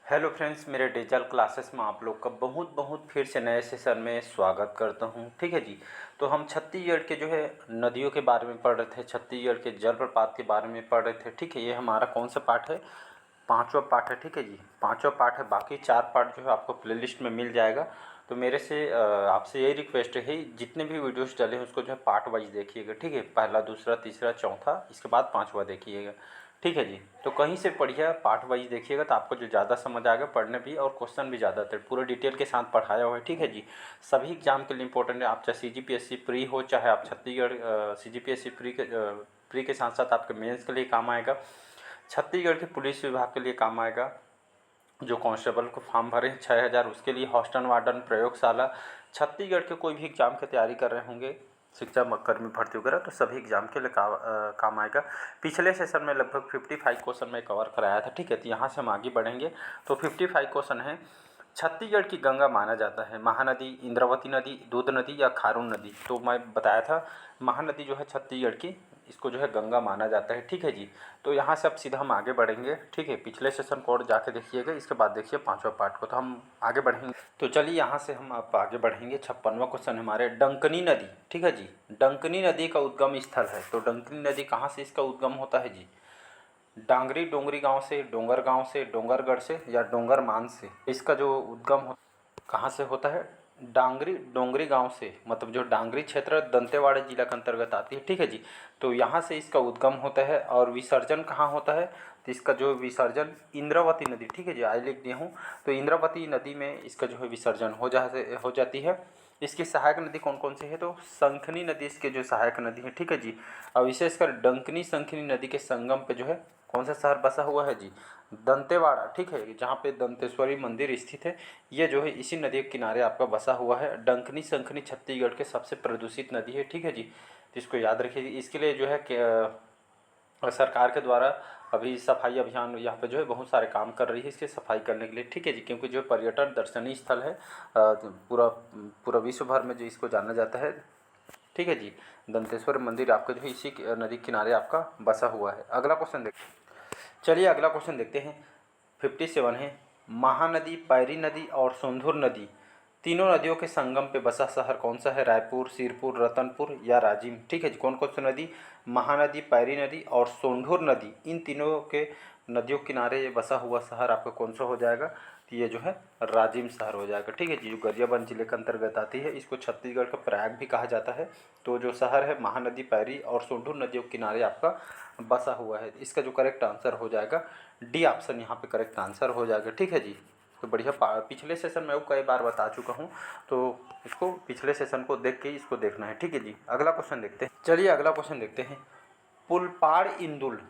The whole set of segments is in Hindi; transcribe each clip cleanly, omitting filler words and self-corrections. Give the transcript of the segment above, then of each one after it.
हेलो फ्रेंड्स, मेरे डिजिटल क्लासेस में आप लोग का बहुत बहुत फिर से नए सेशन में स्वागत करता हूं। ठीक है जी। तो हम छत्तीसगढ़ के जो है नदियों के बारे में पढ़ रहे थे, छत्तीसगढ़ के जलप्रपात के बारे में पढ़ रहे थे। ठीक है, ये हमारा कौन सा पार्ट है? पांचवा पार्ट है। ठीक है जी, पांचवा पार्ट है। बाकी चार पार्ट जो है आपको प्लेलिस्ट में मिल जाएगा। तो मेरे से आपसे यही रिक्वेस्ट है, जितने भी वीडियोस डले हैं उसको जो है पार्ट वाइज देखिएगा। ठीक है, पहला, दूसरा, तीसरा, चौथा, इसके बाद पांचवा देखिएगा। ठीक है जी। तो कहीं से पढ़िए, पार्ट वाइज देखिएगा तो आपको जो ज़्यादा समझ आएगा पढ़ने भी, और क्वेश्चन भी ज़्यादा थे, पूरे डिटेल के साथ पढ़ाया हुआ है। ठीक है जी। सभी एग्जाम के लिए इंपॉर्टेंट है। आप चाहे CGPSC प्री हो, चाहे आप छत्तीसगढ़ CGPSC प्री के साथ साथ आपके मेंस के लिए काम आएगा। छत्तीसगढ़ के पुलिस विभाग के लिए काम आएगा। जो कांस्टेबल को फॉर्म भरे हैं 6,000, उसके लिए हॉस्टल वार्डन प्रयोगशाला। छत्तीसगढ़ के कोई भी एग्जाम की तैयारी कर रहे होंगे, शिक्षा कर्मी भर्ती वगैरह, तो सभी एग्जाम के लिए काम आएगा। पिछले सेशन में लगभग 55 क्वेश्चन में कवर कराया था। ठीक है, तो यहाँ से हम आगे बढ़ेंगे। तो 55 क्वेश्चन है। छत्तीसगढ़ की गंगा माना जाता है महानदी, इंद्रावती नदी, दूध नदी या खारून नदी? तो मैं बताया था महानदी जो है छत्तीसगढ़ की, इसको जो है गंगा माना जाता है। ठीक है जी। तो यहाँ से अब सीधा हम आगे बढ़ेंगे। ठीक है, पिछले सेशन को और जाके देखिएगा, इसके बाद देखिए पांचवा पार्ट को। तो हम आगे बढ़ेंगे। तो चलिए यहाँ से हम अब आगे बढ़ेंगे। 56वां क्वेश्चन हमारे, डंकनी नदी। ठीक है जी, डंकनी नदी का उद्गम स्थल है। तो डंकनी नदी कहाँ से इसका उद्गम होता है जी? डांगरी डोंगरी गांव से, डोंगर गांव से, डोंगरगढ़ से या डोंगर मान से? इसका जो उद्गम कहाँ से होता है? डांगरी डोंगरी गांव से, मतलब जो डांगरी क्षेत्र दंतेवाड़ा जिला के अंतर्गत आती है। ठीक है जी। तो यहाँ से इसका उद्गम होता है। और विसर्जन कहाँ होता है? तो इसका जो विसर्जन इंद्रावती नदी, ठीक है जी, आई लिख दिया हूँ। तो इंद्रावती नदी में इसका जो है विसर्जन हो जाती है। इसकी सहायक नदी कौन कौन सी है? तो शंखनी नदी इसके जो सहायक नदी है। ठीक है जी। और विशेषकर डंकनी शंखनी नदी के संगम पे जो है कौन सा शहर बसा हुआ है जी? दंतेवाड़ा। ठीक है, जहाँ पे दंतेश्वरी मंदिर स्थित है, ये जो है इसी नदी के किनारे आपका बसा हुआ है। डंकनी शंखनी छत्तीसगढ़ के सबसे प्रदूषित नदी है। ठीक है जी। तो इसको याद रखिए। इसके लिए जो है कि सरकार के द्वारा अभी सफाई अभियान यहाँ पे जो है बहुत सारे काम कर रही है इसके सफाई करने के लिए। ठीक है जी, क्योंकि जो पर्यटन दर्शनीय स्थल है, पूरा पूरा विश्व भर में जो इसको जाना जाता है। ठीक है जी। दंतेश्वर मंदिर आपका जो है इसी नदी किनारे आपका बसा हुआ है। अगला क्वेश्चन देखते चलिए अगला क्वेश्चन देखते हैं। 57 है, महानदी, पैरी नदी और सोंधुर नदी, तीनों नदियों के संगम पे बसा शहर कौन सा है? रायपुर, सिरपुर, रतनपुर या राजिम? ठीक है जी। कौन कौन सी नदी? महानदी, पैरी नदी और सोंढुर नदी, इन तीनों के नदियों के किनारे ये बसा हुआ शहर आपका कौन सा हो जाएगा? तो ये जो है राजिम शहर हो जाएगा। ठीक है जी, जो गरियाबंद जिले के अंतर्गत आती है, इसको छत्तीसगढ़ का प्रयाग भी कहा जाता है। तो जो शहर है महानदी, पैरी और सोंढुर नदियों के किनारे आपका बसा हुआ है। इसका जो करेक्ट आंसर हो जाएगा डी ऑप्शन, यहाँ पे करेक्ट आंसर हो जाएगा। ठीक है जी। तो बढ़िया। पिछले सेशन में वो कई बार बता चुका हूँ, तो इसको पिछले सेशन को देख के इसको देखना है। ठीक है जी। अगला क्वेश्चन देखते हैं। चलिए अगला क्वेश्चन देखते हैं। पुलपाड़ इंदुल,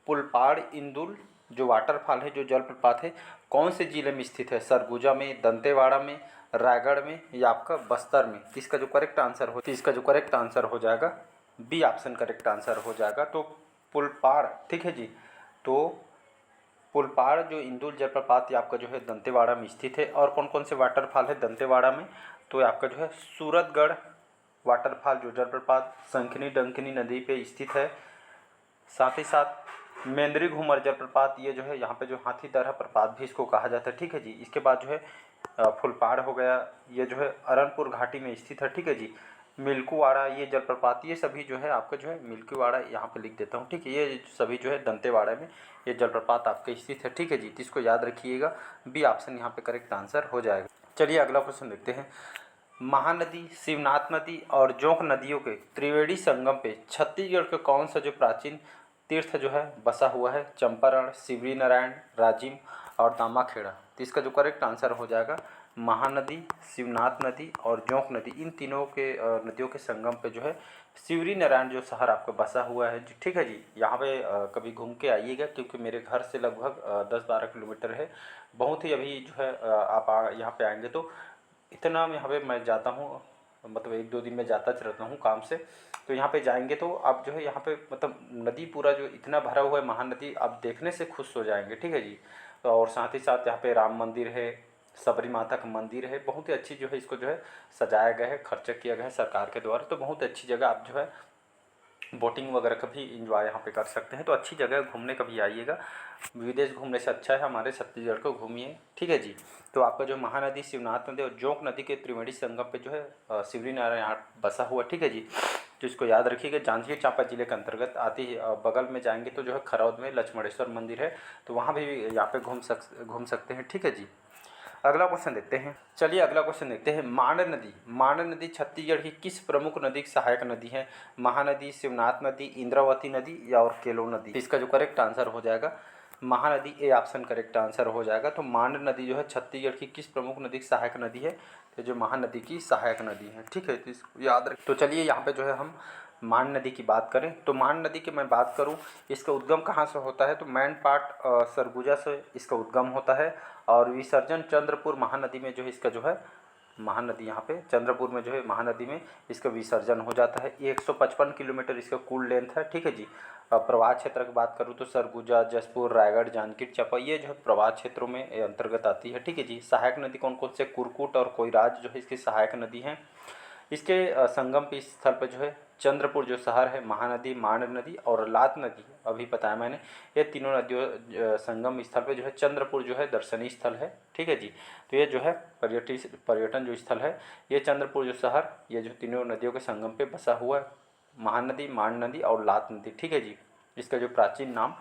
पुलपाड़ इंदुल जो वाटरफॉल है, जो जलप्रपात है, कौन से जिले में स्थित है? सरगुजा में, दंतेवाड़ा में, रायगढ़ में या आपका बस्तर में? इसका जो करेक्ट आंसर हो, तो इसका जो करेक्ट आंसर हो जाएगा बी ऑप्शन करेक्ट आंसर हो जाएगा। तो पुलपाड़, ठीक है जी। तो पुलपाड़ जो इंदुल जलप्रपात ये आपका जो है दंतेवाड़ा में स्थित है। और कौन कौन से वाटरफॉल है दंतेवाड़ा में? तो ये आपका जो है सूरतगढ़ वाटरफॉल जो जलप्रपात शंखनी डंकिनी नदी पे स्थित है। साथ ही साथ मेंद्री घूमर जलप्रपात, ये जो है यहाँ पे जो हाथीदरहा प्रपात भी इसको कहा जाता है। ठीक है जी। इसके बाद जो है फुलपाड़ हो गया, ये जो है अरनपुर घाटी में स्थित है। ठीक है जी। मिल्कुवाड़ा ये जलप्रपात, ये सभी जो है आपका जो है मिल्कीवाड़ा यहाँ पे लिख देता हूँ। ठीक है, ये सभी जो है दंतेवाड़ा में ये जलप्रपात आपके स्थित है। ठीक है जी। तो इसको याद रखिएगा, बी ऑप्शन यहाँ पे करेक्ट आंसर हो जाएगा। चलिए अगला क्वेश्चन देखते हैं। महानदी, शिवनाथ नदी और जोंक नदियों के त्रिवेणी संगम पे छत्तीसगढ़ के कौन सा जो प्राचीन तीर्थ जो है बसा हुआ है? चंपारण, शिवरी नारायण, राजिम और दामाखेड़ा? तो इसका जो करेक्ट आंसर हो जाएगा महानदी, शिवनाथ नदी और जोंक नदी, इन तीनों के नदियों के संगम पे जो है शिवरी नारायण जो शहर आपका बसा हुआ है। ठीक है जी। यहाँ पे कभी घूम के आइएगा, क्योंकि मेरे घर से लगभग 10-12 किलोमीटर है। बहुत ही अभी जो है आप यहाँ पे आएंगे तो इतना यहाँ पे मैं जाता हूँ, मतलब 1-2 दिन में जाता रहता हूँ काम से। तो यहाँ पे जाएंगे तो आप जो है यहाँ पे मतलब नदी पूरा जो इतना भरा हुआ है महानदी, आप देखने से खुश हो जाएंगे। ठीक है जी। तो और साथ ही साथ यहाँ पे राम मंदिर है, सबरी माता का मंदिर है, बहुत ही अच्छी जो है इसको जो है सजाया गया है, खर्चा किया गया है सरकार के द्वारा। तो बहुत अच्छी जगह आप जो है बोटिंग वगैरह का भी इंजॉय यहाँ पे कर सकते हैं। तो अच्छी जगह है, घूमने कभी आइएगा। विदेश घूमने से अच्छा है हमारे छत्तीसगढ़ को घूमिए, ठीक है जी। तो आपका जो महानदी, शिवनाथ नदी और जोंक नदी के त्रिवेणी संगम पे जो है शिवरी नारायण हाट बसा हुआ, ठीक है जी। तो इसको याद रखिएगा। जांजगीर चांपा जिले के अंतर्गत आती है। बगल में जाएंगे तो जो है खरौद में लक्ष्मणेश्वर मंदिर है, तो वहाँ भी यहाँ पे घूम सकते हैं, ठीक है जी। अगला क्वेश्चन देखते हैं। चलिए अगला क्वेश्चन देखते हैं। मांड नदी, मांड नदी छत्तीसगढ़ की किस प्रमुख नदी की सहायक नदी है? महानदी, शिवनाथ नदी, इंद्रावती नदी या और केलो नदी? इसका जो करेक्ट आंसर हो जाएगा Mahanadi, A option correct answer हो जाएगा। तो मांड नदी जो है छत्तीसगढ़ की किस प्रमुख नदी की सहायक नदी है? तो जो महानदी की सहायक नदी है, ठीक है, तो इसको याद रख। तो चलिए यहाँ पे जो है हम मांड नदी की बात करें तो मांड नदी की मैं बात करूं, इसका उद्गम कहाँ से होता है? तो मैन पाट सरगुजा से इसका उद्गम होता है और विसर्जन चंद्रपुर महानदी में जो है इसका जो है महानदी, यहाँ पे चंद्रपुर में जो है महानदी में इसका विसर्जन हो जाता है। ये 155 किलोमीटर इसका कुल लेंथ है, ठीक है जी। प्रवाह क्षेत्र की बात करूँ तो सरगुजा, जसपुर, रायगढ़, जांजगीर चांपा ये जो है प्रवाह क्षेत्रों में अंतर्गत आती है, ठीक है जी। सहायक नदी कौन कौन से? कुरकुट और कोयराज जो है इसकी सहायक नदी हैं। इसके संगम पे स्थल पर जो है चंद्रपुर जो शहर है, महानदी, मांड नदी और लात नदी, अभी बताया मैंने, ये तीनों नदियों संगम स्थल पे जो है चंद्रपुर जो है दर्शनीय स्थल है, ठीक है जी। तो ये जो है पर्यटन जो स्थल है, ये चंद्रपुर जो शहर, ये जो तीनों नदियों के संगम पे बसा हुआ है, महानदी, मांड नदी और लात नदी, ठीक है जी। इसका जो प्राचीन नाम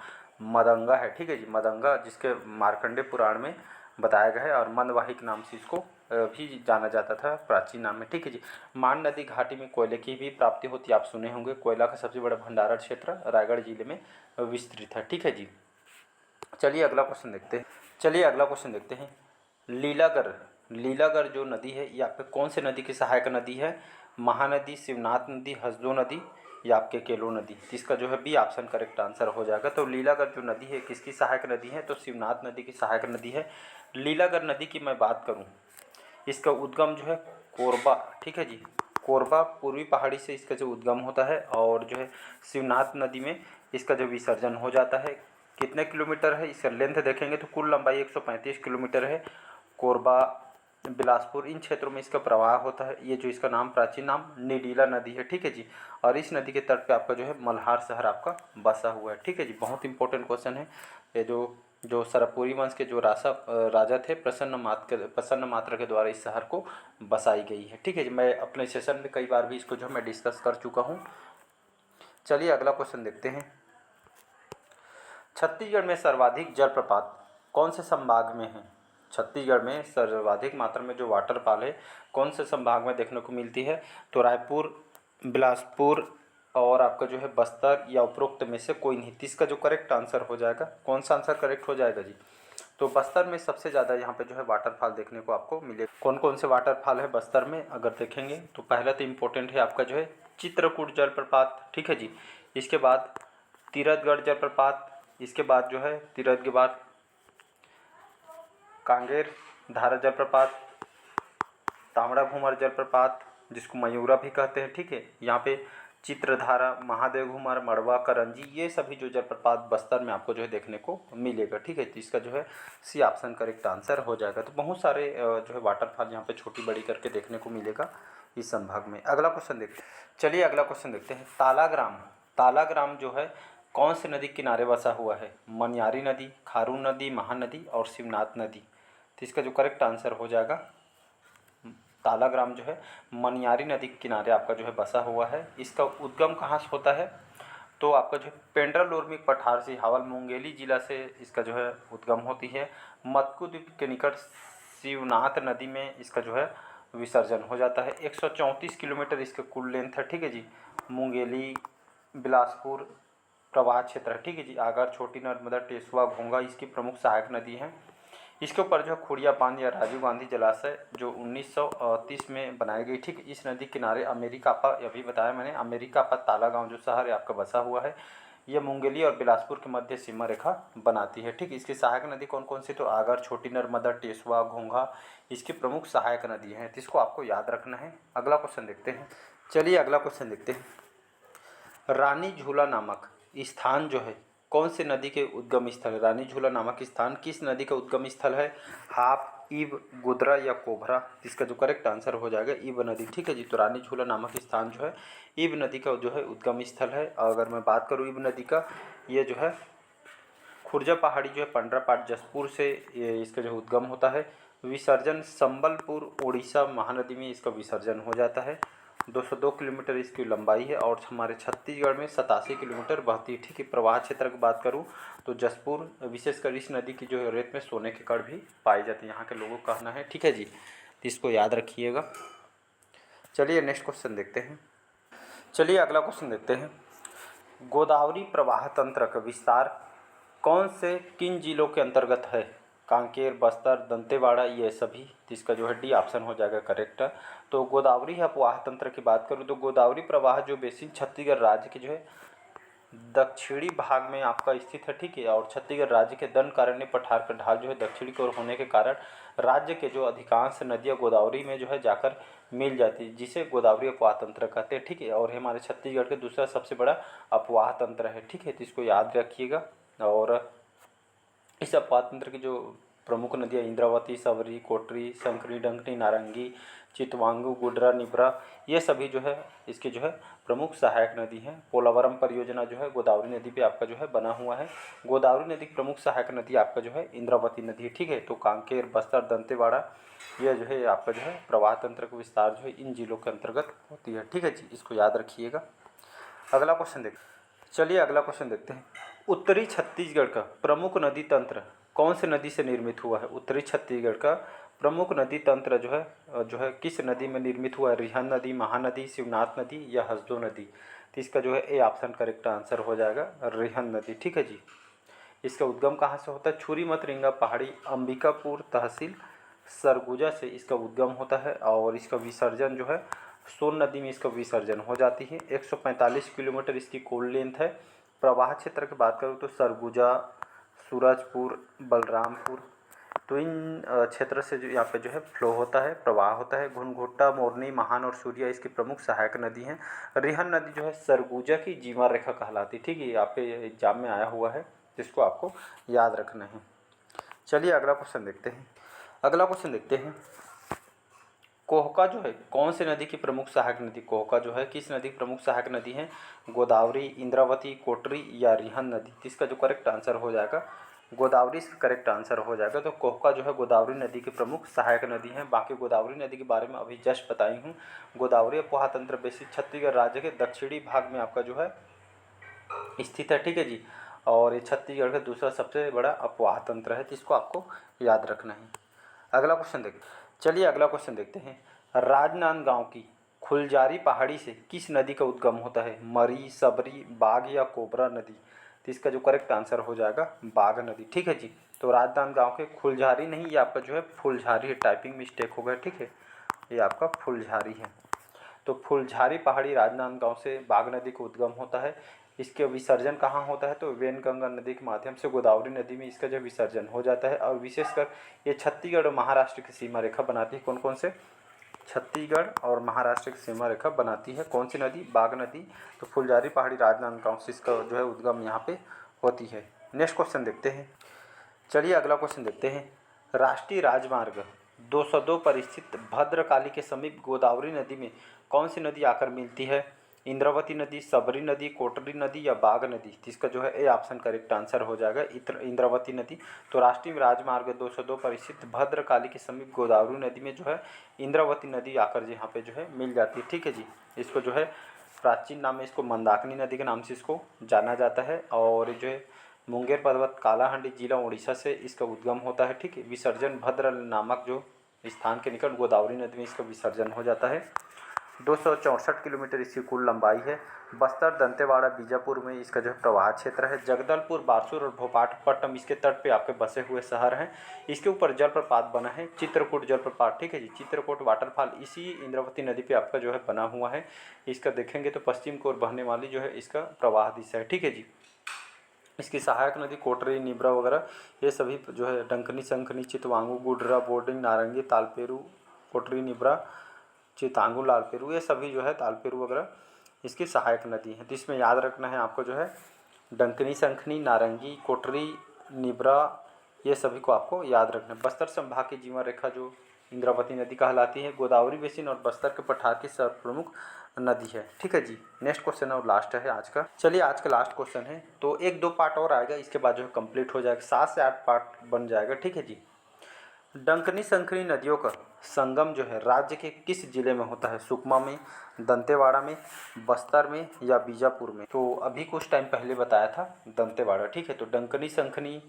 मदंगा है, ठीक है जी। मदंगा जिसके मार्कंडेय पुराण में बताया गया है और मंदवाहिक नाम से इसको भी जाना जाता था प्राचीन नाम में, ठीक है जी। मांड नदी घाटी में कोयले की भी प्राप्ति होती है, आप सुने होंगे। कोयला का सबसे बड़ा भंडारण क्षेत्र रायगढ़ जिले में विस्तृत है, ठीक है जी। चलिए अगला क्वेश्चन देखते हैं। लीलागर, लीलागर जो नदी है ये आपके कौन से नदी की सहायक नदी है? महानदी, शिवनाथ नदी, हसदो नदी या आपके केलो नदी? इसका जो है बी ऑप्शन करेक्ट आंसर हो जाएगा। तो लीलागर जो नदी है किसकी सहायक नदी है? तो शिवनाथ नदी की सहायक नदी है। लीलागर नदी की मैं बात करूं, इसका उद्गम जो है कोरबा, ठीक है जी। कोरबा पूर्वी पहाड़ी से इसका जो उद्गम होता है और जो है शिवनाथ नदी में इसका जो विसर्जन हो जाता है। कितने किलोमीटर है? इसका लेंथ देखेंगे तो कुल लंबाई 135 किलोमीटर है। कोरबा, बिलासपुर इन क्षेत्रों में इसका प्रवाह होता है। ये जो इसका नाम प्राचीन नाम निडीला नदी है, ठीक है जी। और इस नदी के तट पे आपका जो है मल्हार शहर आपका बसा हुआ है, ठीक है जी। बहुत इंपॉर्टेंट क्वेश्चन है ये। जो सरपुरी वंश के जो राजा थे प्रसन्न मात्रा के द्वारा इस शहर को बसाई गई है, ठीक है जी। मैं अपने सेशन में कई बार भी इसको जो मैं डिस्कस कर चुका हूँ। चलिए अगला क्वेश्चन देखते हैं। छत्तीसगढ़ में सर्वाधिक जलप्रपात कौन से संभाग में है? छत्तीसगढ़ में सर्वाधिक मात्रा में जो वाटरफॉल है कौन से संभाग में देखने को मिलती है? तो रायपुर, बिलासपुर और आपका जो है बस्तर या उपरोक्त में से कोई नहीं। इसका जो करेक्ट आंसर हो जाएगा, कौन सा आंसर करेक्ट हो जाएगा जी? तो बस्तर में सबसे ज़्यादा यहाँ पे जो है वाटरफॉल देखने को आपको मिले। कौन कौन से वाटरफॉल है बस्तर में अगर देखेंगे तो पहला तो इम्पोर्टेंट है आपका जो है चित्रकूट जलप्रपात, ठीक है जी। इसके बाद तीरथगढ़ जलप्रपात, इसके बाद जो है तीरथ के बाद कांगेर धारा जलप्रपात, तांबड़ा घूमर जलप्रपात जिसको मयूरा भी कहते हैं, ठीक है। यहाँ पे चित्रधारा, महादेव घूमर, मड़वा, करंजी ये सभी जो जलप्रपात बस्तर में आपको जो है देखने को मिलेगा, ठीक है। तो इसका जो है सी ऑप्शन करेक्ट आंसर हो जाएगा। तो बहुत सारे जो है वाटरफॉल यहाँ पे छोटी बड़ी करके देखने को मिलेगा इस संभाग में। अगला क्वेश्चन देखते हैं। चलिए अगला क्वेश्चन देखते हैं। तालाग्राम, तालाग्राम जो है कौन से नदी किनारे बसा हुआ है? मनियारी नदी, खारून नदी, महानदी और शिवनाथ नदी। तो इसका जो करेक्ट आंसर हो जाएगा तालाग्राम जो है मनियारी नदी के किनारे आपका जो है बसा हुआ है। इसका उद्गम कहाँ से होता है? तो आपका जो है पेंड्रा लोरमिक पठार से हावल मुंगेली जिला से इसका जो है उद्गम होती है। मत्कू द्वीप के निकट शिवनाथ नदी में इसका जो है विसर्जन हो जाता है। 134 किलोमीटर इसका कुल लेंथ है, ठीक है जी। मुंगेली, बिलासपुर प्रवाह क्षेत्र है, ठीक है जी। आगर, छोटी नर्मदा, टेसुआ, घोंगा इसकी प्रमुख सहायक नदी हैं। इसके ऊपर जो खुड़िया बांध या राजीव गांधी जलाशय जो 1930 में बनाई गई, ठीक। इस नदी किनारे अमेरिकापा, अभी बताया मैंने, अमेरिकापा ताला गांव जो शहर है आपका बसा हुआ है। ये मुंगेली और बिलासपुर के मध्य सीमा रेखा बनाती है, ठीक। इसकी सहायक नदी कौन कौन सी? तो आगर, छोटी नर्मदा, टेसुआ, घोंघा इसकी प्रमुख सहायक नदी हैं। तो इसको आपको याद रखना है। अगला क्वेश्चन देखते हैं। चलिए अगला क्वेश्चन देखते हैं। रानी झूला नामक स्थान जो है कौन से नदी के उद्गम स्थल है? रानी झूला नामक स्थान किस नदी का उद्गम स्थल है? हाप, ईब, गुदरा या कोभरा, इसका जो करेक्ट आंसर हो जाएगा ईब नदी। ठीक है जी। तो रानी झूला नामक स्थान जो है ईब नदी का जो है उद्गम स्थल है। अगर मैं बात करूँ ईब नदी का, ये जो है खुर्जा पहाड़ी जो है पंडरापाट जसपुर से ये इसका जो उद्गम होता है। विसर्जन संबलपुर उड़ीसा महानदी में इसका विसर्जन हो जाता है। 202 किलोमीटर इसकी लंबाई है और हमारे छत्तीसगढ़ में 87 किलोमीटर बहती है। ठीक है। प्रवाह क्षेत्र की बात करूँ तो जसपुर, विशेषकर इस नदी की जो है रेत में सोने के कण भी पाए जाते हैं, यहाँ के लोगों का कहना है। ठीक है जी। तो इसको याद रखिएगा। चलिए नेक्स्ट क्वेश्चन देखते हैं। चलिए अगला क्वेश्चन देखते हैं। गोदावरी प्रवाह तंत्र का विस्तार कौन से किन जिलों के अंतर्गत है? कांकेर, बस्तर, दंतेवाड़ा, ये सभी। तो इसका जो है डी ऑप्शन हो जाएगा करेक्ट। तो गोदावरी प्रवाह तंत्र की बात करूँ तो गोदावरी प्रवाह जो बेसिन छत्तीसगढ़ राज्य के जो है दक्षिणी भाग में आपका स्थित है। ठीक है। और छत्तीसगढ़ राज्य के दंडकारण्य पठार का ढाल जो है दक्षिणी की ओर होने के कारण राज्य के जो अधिकांश नदियाँ गोदावरी में जो है जाकर मिल जाती है, जिसे गोदावरी अपवाह तंत्र कहते हैं। ठीक है। और हमारे छत्तीसगढ़ के दूसरा सबसे बड़ा अपवाह तंत्र है। ठीक है। तो इसको याद रखिएगा। और इस अपवाह तंत्र की जो प्रमुख नदियाँ इंद्रावती, सबरी, कोटरी, शंकरी, डंकनी, नारंगी, चितवांगू, गुडरा, निब्रा, ये सभी जो है इसके जो है प्रमुख सहायक नदी हैं। पोलावरम परियोजना जो है गोदावरी नदी पे आपका जो है बना हुआ है। गोदावरी नदी की प्रमुख सहायक नदी आपका जो है इंद्रावती नदी है। ठीक है। तो कांकेर, बस्तर, दंतेवाड़ा, यह जो है आपका जो है प्रवाह तंत्र का विस्तार जो है इन जिलों के अंतर्गत होती है। ठीक है जी। इसको याद रखिएगा। अगला क्वेश्चन देखते चलिए अगला क्वेश्चन देखते हैं। उत्तरी छत्तीसगढ़ का प्रमुख नदी तंत्र कौन से नदी से निर्मित हुआ है? उत्तरी छत्तीसगढ़ का प्रमुख नदी तंत्र जो है किस नदी में निर्मित हुआ है? रिहन नदी, महानदी, शिवनाथ नदी या हसदो नदी? तो इसका जो है ए ऑप्शन करेक्ट आंसर हो जाएगा रिहन नदी। ठीक है जी। इसका उद्गम कहाँ से होता है? छुरी मतरिंगा पहाड़ी, अंबिकापुर तहसील सरगुजा से इसका उद्गम होता है। और इसका विसर्जन जो है सोन नदी में इसका विसर्जन हो जाती है। 145 किलोमीटर इसकी कुल लेंथ है। प्रवाह क्षेत्र की बात करूँ तो सरगुजा, सूरजपुर, बलरामपुर, तो इन क्षेत्र से जो यहाँ पे जो है फ्लो होता है, प्रवाह होता है। घुनघोटा, मोरनी, महान और सूर्या इसकी प्रमुख सहायक नदी हैं। रिहन नदी जो है सरगुजा की जीवा रेखा कहलाती है। ठीक है। यहाँ पे एग्जाम में आया हुआ है, जिसको आपको याद रखना है। चलिए अगला क्वेश्चन देखते हैं। अगला क्वेश्चन देखते हैं। कोहका जो है कौन सी नदी की प्रमुख सहायक नदी? कोहका जो है किस नदी की प्रमुख सहायक नदी है? गोदावरी, इंद्रावती, कोटरी या रिहन नदी? इसका जो करेक्ट आंसर हो जाएगा गोदावरी इसका करेक्ट आंसर हो जाएगा। तो कोहका जो है गोदावरी नदी की प्रमुख सहायक नदी है। बाकी गोदावरी नदी के बारे में अभी जस्ट बताई हूँ। गोदावरी अपवाह तंत्र बेसिक छत्तीसगढ़ राज्य के दक्षिणी भाग में आपका जो है स्थित है। ठीक है जी। और ये छत्तीसगढ़ का दूसरा सबसे बड़ा अपवाह तंत्र है, जिसको आपको याद रखना है। अगला क्वेश्चन देखते चलिए अगला क्वेश्चन देखते हैं। राजनांदगांव की खुलजारी पहाड़ी से किस नदी का उद्गम होता है? मरी, सबरी, बाघ या कोबरा नदी? तो इसका जो करेक्ट आंसर हो जाएगा बाघ नदी। ठीक है जी। तो राजनांदगांव के खुलझारी नहीं, ये आपका जो है फुलझारी है, टाइपिंग मिस्टेक हो गया। ठीक है। ये आपका फुलझारी है। तो फुलझारी पहाड़ी राजनांदगांव से बाघ नदी का उद्गम होता है। इसके विसर्जन कहाँ होता है? तो वेनगंगा नदी के माध्यम से गोदावरी नदी में इसका जो विसर्जन हो जाता है। और विशेषकर ये छत्तीसगढ़ और महाराष्ट्र की सीमा रेखा बनाती है। कौन कौन से? छत्तीसगढ़ और महाराष्ट्र की सीमा रेखा बनाती है कौन सी नदी? बाघ नदी। तो फुलझारी पहाड़ी राजनांदगांव से इसका जो है उद्गम यहाँ पे होती है। नेक्स्ट क्वेश्चन देखते हैं। चलिए अगला क्वेश्चन देखते हैं। राष्ट्रीय राजमार्ग 202 पर स्थित भद्रकाली के समीप गोदावरी नदी में कौन सी नदी आकर मिलती है? इंद्रावती नदी, सबरी नदी, कोटरी नदी या बाघ नदी? इसका जो है ए ऑप्शन करेक्ट आंसर हो जाएगा इंद्रावती नदी। तो राष्ट्रीय राजमार्ग 202 पर स्थित भद्रकाली के समीप गोदावरी नदी में जो है इंद्रावती नदी आकर यहाँ पे जो है मिल जाती है। ठीक है जी। इसको जो है प्राचीन नाम में इसको मंदाकिनी नदी के नाम से इसको जाना जाता है। और जो है मुंगेर पर्वत, कालाहांडी जिला उड़ीसा से इसका उद्गम होता है। ठीक है। विसर्जन भद्र नामक जो स्थान के निकट गोदावरी नदी में इसका विसर्जन हो जाता है। 264 किलोमीटर इसकी कुल लंबाई है। बस्तर, दंतेवाड़ा, बीजापुर में इसका जो प्रवाह क्षेत्र है। जगदलपुर, बारसूर और भोपालपट्टनम इसके तट पे आपके बसे हुए शहर हैं। इसके ऊपर जलप्रपात बना है चित्रकूट जलप्रपात। ठीक है जी। चित्रकूट वाटरफॉल इसी इंद्रावती नदी पे आपका जो है बना हुआ है। इसका देखेंगे तो पश्चिम की ओर बहने वाली जो है इसका प्रवाह दिशा है। ठीक है जी। इसकी सहायक नदी कोटरी, निब्रा वगैरह ये सभी जो है डंकनी, शंखनी, चितवांगू, गुडरा, बोर्डिंग, नारंगी, तालपेरू, कोटरी, निब्रा, चितांगू, लालपेरू, ये सभी जो है तालपेरू वगैरह इसकी सहायक नदी है। तो इसमें याद रखना है आपको जो है डंकनी, शंखनी, नारंगी, कोटरी, निब्रा, ये सभी को आपको याद रखना है। बस्तर संभाग की जीवन रेखा जो इंद्रावती नदी कहलाती है, गोदावरी बेसिन और बस्तर के पठार की सर्वप्रमुख नदी है। ठीक है जी। नेक्स्ट क्वेश्चन और लास्ट है आज का। चलिए आज का लास्ट क्वेश्चन है, तो 1-2 पार्ट और आएगा, इसके बाद जो है कंप्लीट हो जाएगा, 7 से 8 पार्ट बन जाएगा। ठीक है जी। डंकनी संकरी नदियों का संगम जो है राज्य के किस जिले में होता है? सुकमा में, दंतेवाड़ा में, बस्तर में या बीजापुर में? तो अभी कुछ टाइम पहले बताया था दंतेवाड़ा। ठीक है। तो डंकनी संखनी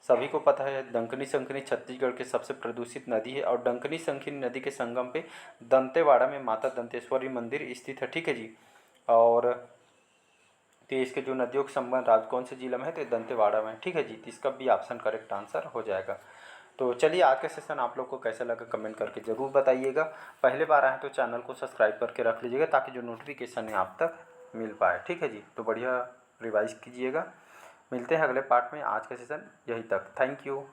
सभी को पता है, डंकनी संखनी छत्तीसगढ़ की सबसे प्रदूषित नदी है और डंकनी संखनी नदी के संगम पे दंतेवाड़ा में माता दंतेश्वरी मंदिर स्थित है। ठीक है जी। और तो इसके जो नदियों के संबंध राज्य कौन से जिला में है? तो दंतेवाड़ा में। ठीक है जी। तो इसका भी ऑप्शन करेक्ट आंसर हो जाएगा। तो चलिए आज का सेशन आप लोग को कैसा लगा कमेंट करके ज़रूर बताइएगा। पहले बार आए तो चैनल को सब्सक्राइब करके रख लीजिएगा ताकि जो नोटिफिकेशन है आप तक मिल पाए। ठीक है जी। तो बढ़िया रिवाइज कीजिएगा। मिलते हैं अगले पार्ट में। आज का सेशन यहीं तक। Thank you.